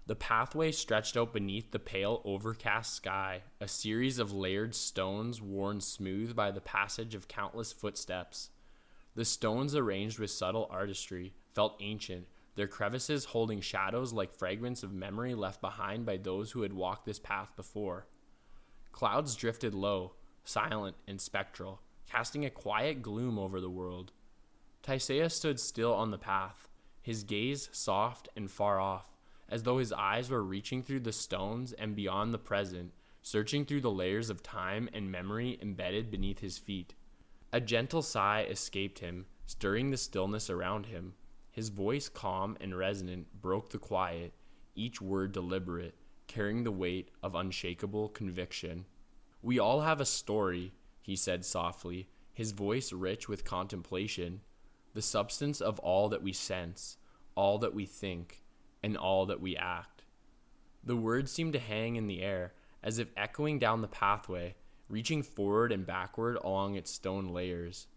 The pathway stretched out beneath the pale, overcast sky, a series of layered stones worn smooth by the passage of countless footsteps. The stones, arranged with subtle artistry, felt ancient, their crevices holding shadows like fragments of memory left behind by those who had walked this path before. Clouds drifted low, silent and spectral, casting a quiet gloom over the world. Taisea stood still on the path, his gaze soft and far off, as though his eyes were reaching through the stones and beyond the present, searching through the layers of time and memory embedded beneath his feet. A gentle sigh escaped him, stirring the stillness around him. His voice, calm and resonant, broke the quiet, each word deliberate, carrying the weight of unshakable conviction. "We all have a story," he said softly, his voice rich with contemplation, "the substance of all that we sense, all that we think, and all that we act." The words seemed to hang in the air, as if echoing down the pathway, reaching forward and backward along its stone layers.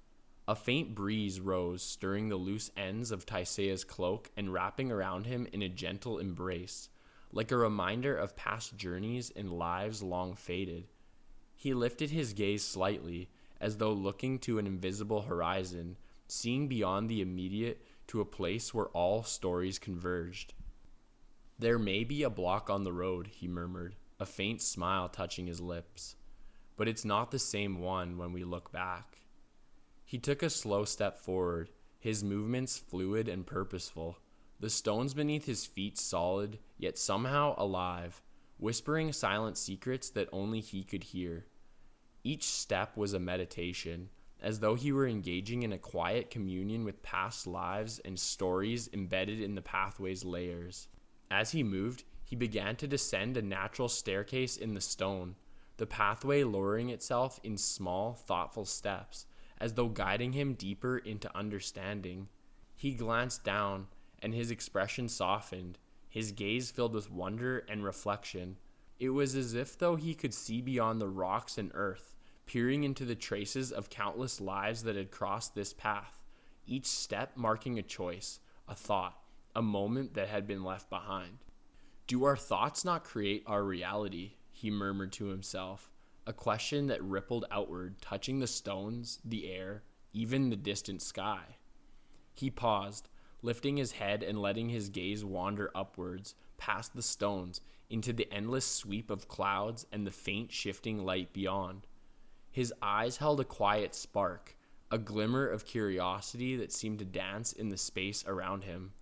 A faint breeze rose, stirring the loose ends of Taisea's cloak and wrapping around him in a gentle embrace, like a reminder of past journeys and lives long faded. He lifted his gaze slightly, as though looking to an invisible horizon, seeing beyond the immediate to a place where all stories converged. "There may be a block on the road," he murmured, a faint smile touching his lips. "But it's not the same one when we look back." He took a slow step forward, his movements fluid and purposeful, the stones beneath his feet solid, yet somehow alive, whispering silent secrets that only he could hear. Each step was a meditation, as though he were engaging in a quiet communion with past lives and stories embedded in the pathway's layers. As he moved, he began to descend a natural staircase in the stone, the pathway lowering itself in small, thoughtful steps, as though guiding him deeper into understanding. He glanced down, and his expression softened, his gaze filled with wonder and reflection. It was as if though he could see beyond the rocks and earth, peering into the traces of countless lives that had crossed this path, each step marking a choice, a thought, a moment that had been left behind. "Do our thoughts not create our reality?" he murmured to himself, a question that rippled outward, touching the stones, the air, even the distant sky. He paused, lifting his head and letting his gaze wander upwards, past the stones, into the endless sweep of clouds and the faint shifting light beyond. His eyes held a quiet spark, a glimmer of curiosity that seemed to dance in the space around him.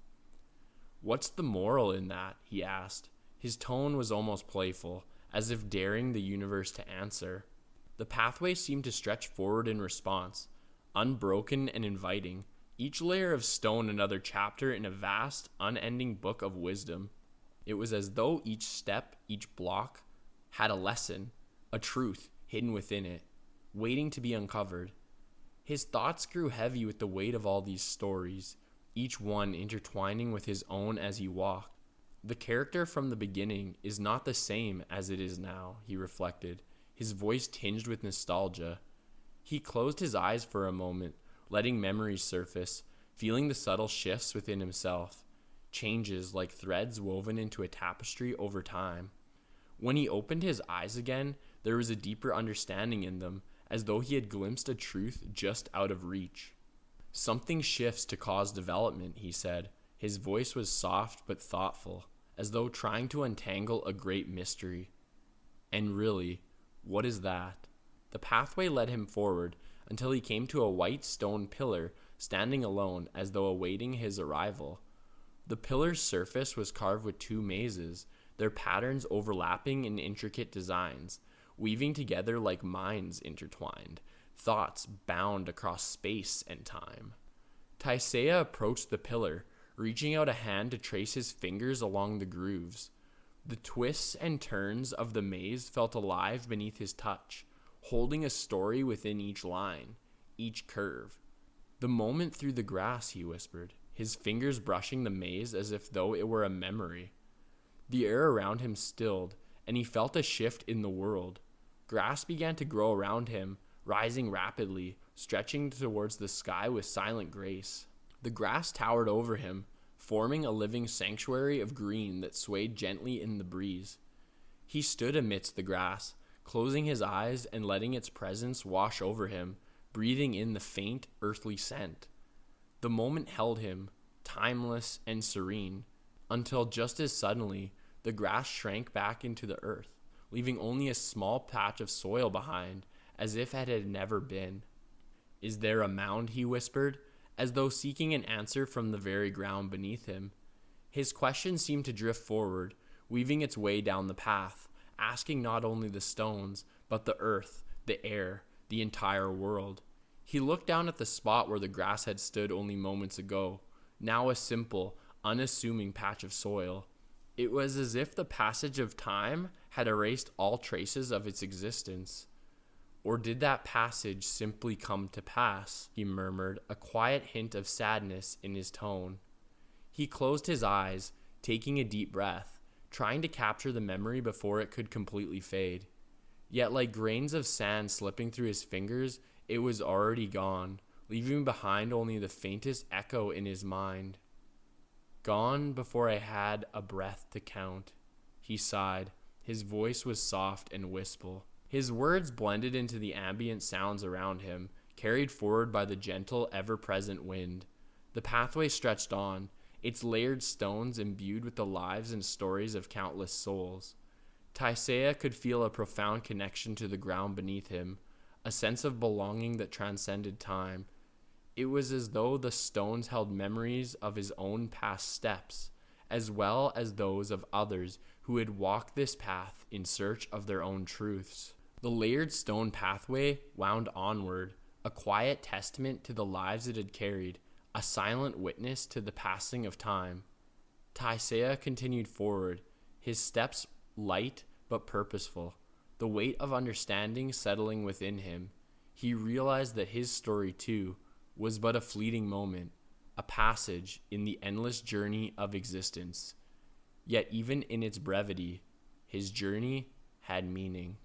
"What's the moral in that?" he asked. His tone was almost playful, as if daring the universe to answer. The pathway seemed to stretch forward in response, unbroken and inviting, each layer of stone another chapter in a vast, unending book of wisdom. It was as though each step, each block, had a lesson, a truth hidden within it, waiting to be uncovered. His thoughts grew heavy with the weight of all these stories, each one intertwining with his own as he walked. The character from the beginning is not the same as it is now, he reflected, his voice tinged with nostalgia. He closed his eyes for a moment, letting memories surface, feeling the subtle shifts within himself, changes like threads woven into a tapestry over time. When he opened his eyes again, there was a deeper understanding in them, as though he had glimpsed a truth just out of reach. "Something shifts to cause development," he said. His voice was soft but thoughtful, as though trying to untangle a great mystery. "And really, what is that?" The pathway led him forward until he came to a white stone pillar standing alone as though awaiting his arrival. The pillar's surface was carved with two mazes, their patterns overlapping in intricate designs, weaving together like minds intertwined, thoughts bound across space and time. Taisea approached the pillar, reaching out a hand to trace his fingers along the grooves. The twists and turns of the maze felt alive beneath his touch, holding a story within each line, each curve. "The moment through the grass," he whispered, his fingers brushing the maze as if though it were a memory. The air around him stilled, and he felt a shift in the world. Grass began to grow around him, rising rapidly, stretching towards the sky with silent grace. The grass towered over him, forming a living sanctuary of green that swayed gently in the breeze. He stood amidst the grass, closing his eyes and letting its presence wash over him, breathing in the faint, earthly scent. The moment held him, timeless and serene, until just as suddenly, the grass shrank back into the earth, leaving only a small patch of soil behind, as if it had never been. "Is there a mound?" he whispered, as though seeking an answer from the very ground beneath him. His question seemed to drift forward, weaving its way down the path, asking not only the stones, but the earth, the air, the entire world. He looked down at the spot where the grass had stood only moments ago, now a simple, unassuming patch of soil. It was as if the passage of time had erased all traces of its existence. Or did that passage simply come to pass? He murmured, a quiet hint of sadness in his tone. He closed his eyes, taking a deep breath, trying to capture the memory before it could completely fade. Yet like grains of sand slipping through his fingers, it was already gone, leaving behind only the faintest echo in his mind. "Gone before I had a breath to count," he sighed. His voice was soft and wistful. His words blended into the ambient sounds around him, carried forward by the gentle, ever-present wind. The pathway stretched on, its layered stones imbued with the lives and stories of countless souls. Taisea could feel a profound connection to the ground beneath him, a sense of belonging that transcended time. It was as though the stones held memories of his own past steps, as well as those of others who had walked this path in search of their own truths. The layered stone pathway wound onward, a quiet testament to the lives it had carried, a silent witness to the passing of time. Taisea continued forward, his steps light but purposeful, the weight of understanding settling within him. He realized that his story, too, was but a fleeting moment, a passage in the endless journey of existence. Yet even in its brevity, his journey had meaning.